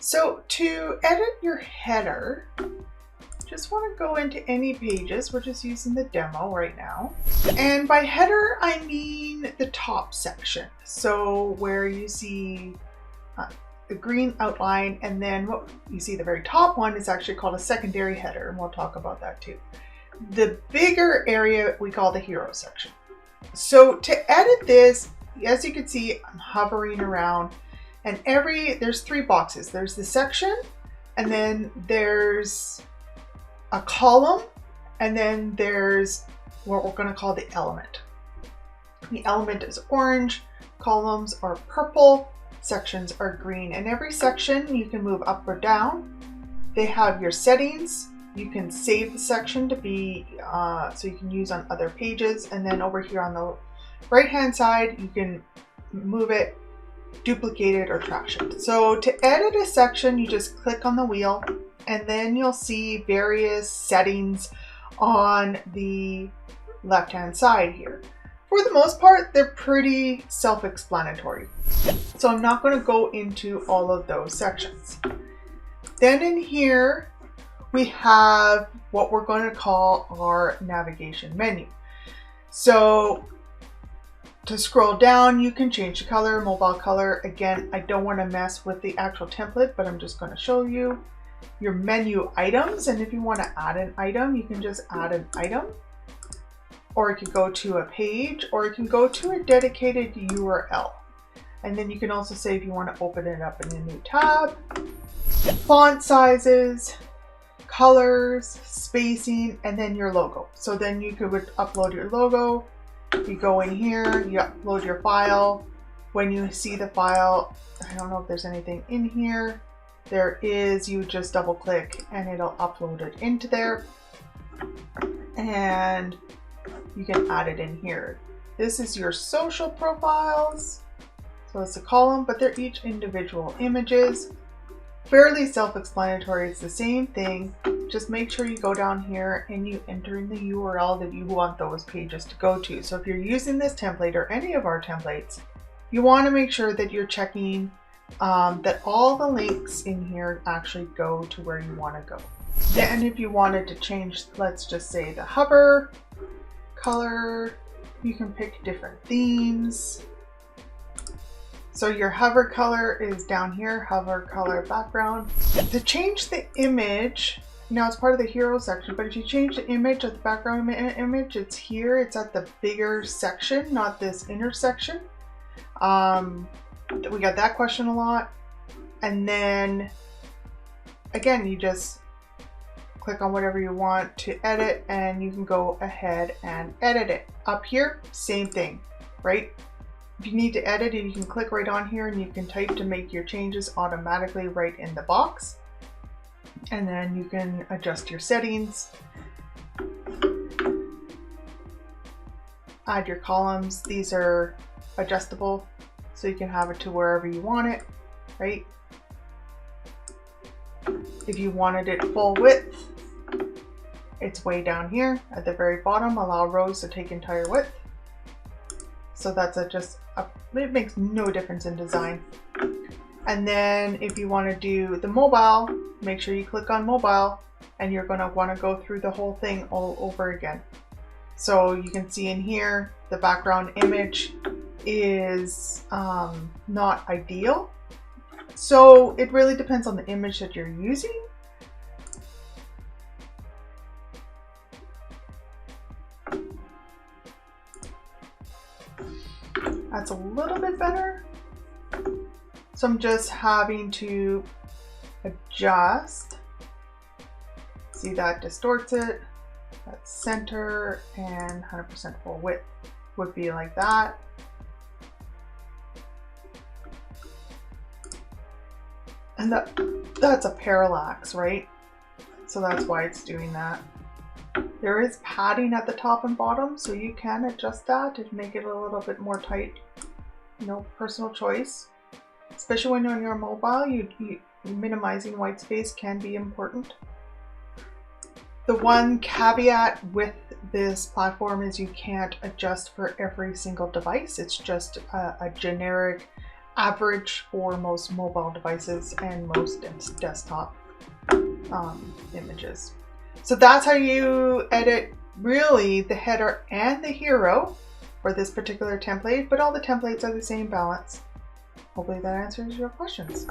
So to edit your header, just want to go into any pages. We're just using the demo right now. And by header, I mean the top section. So where you see the green outline, and then what you see the very top one is actually called a secondary header, and we'll talk about that too. The bigger area we call the hero section. So to edit this, as you can see, I'm hovering around, and there's 3 boxes. There's the section, and then there's a column, and then there's what we're going to call the element. The element is orange, columns are purple, sections are green, and every section you can move up or down. They have your settings. You can save the section to be so you can use on other pages, and then over here on the right hand side you can move it, duplicate it, or trash it. So to edit a section, you just click on the wheel, and then you'll see various settings on the left hand side here. For the most part, they're pretty self-explanatory, so I'm not going to go into all of those sections. Then in here we have what we're going to call our navigation menu. So to scroll down, you can change the color, mobile color. Again, I don't want to mess with the actual template, but I'm just going to show you your menu items. And if you want to add an item, you can just add an item, or it could go to a page, or it can go to a dedicated URL. And then you can also say if you want to open it up in a new tab, font sizes, colors, spacing, and then your logo. So then you could upload your logo. You go in here, you upload your file. When you see the file, I don't know if there's anything in here. There is, you just double click and it'll upload it into there. And you can add it in here. This is your social profiles. So it's a column, but they're each individual images. Fairly self-explanatory. It's the same thing. Just make sure you go down here and you enter in the URL that you want those pages to go to. So if you're using this template or any of our templates, you want to make sure that you're checking that all the links in here actually go to where you want to go. Then if you wanted to change, let's just say the hover color, you can pick different themes. So your hover color is down here, hover color background. To change the image, now it's part of the hero section, but if you change the image of the background image, it's here. It's at the bigger section, not this intersection. We got that question a lot. And then again, you just click on whatever you want to edit, and you can go ahead and edit it. Up here, same thing, right? If you need to edit it, you can click right on here and you can type to make your changes automatically right in the box. And then you can adjust your settings. Add your columns. These are adjustable, so you can have it to wherever you want it, right? If you wanted it full width, it's way down here at the very bottom. Allow rows to take entire width. So that's it makes no difference in design. And then if you want to do the mobile, make sure you click on mobile, and you're going to want to go through the whole thing all over again. So you can see in here, the background image is not ideal. So it really depends on the image that you're using. That's a little bit better. So I'm just having to adjust. See, that distorts it. That's center, and 100% full width would be like that. And that's a parallax, right? So that's why it's doing that. There is padding at the top and bottom, so you can adjust that to make it a little bit more tight. Personal choice. Especially when you're on your mobile, minimizing white space can be important. The one caveat with this platform is you can't adjust for every single device. It's just a generic average for most mobile devices and most desktop images. So that's how you edit really the header and the hero for this particular template, but all the templates are the same balance. Hopefully that answers your questions.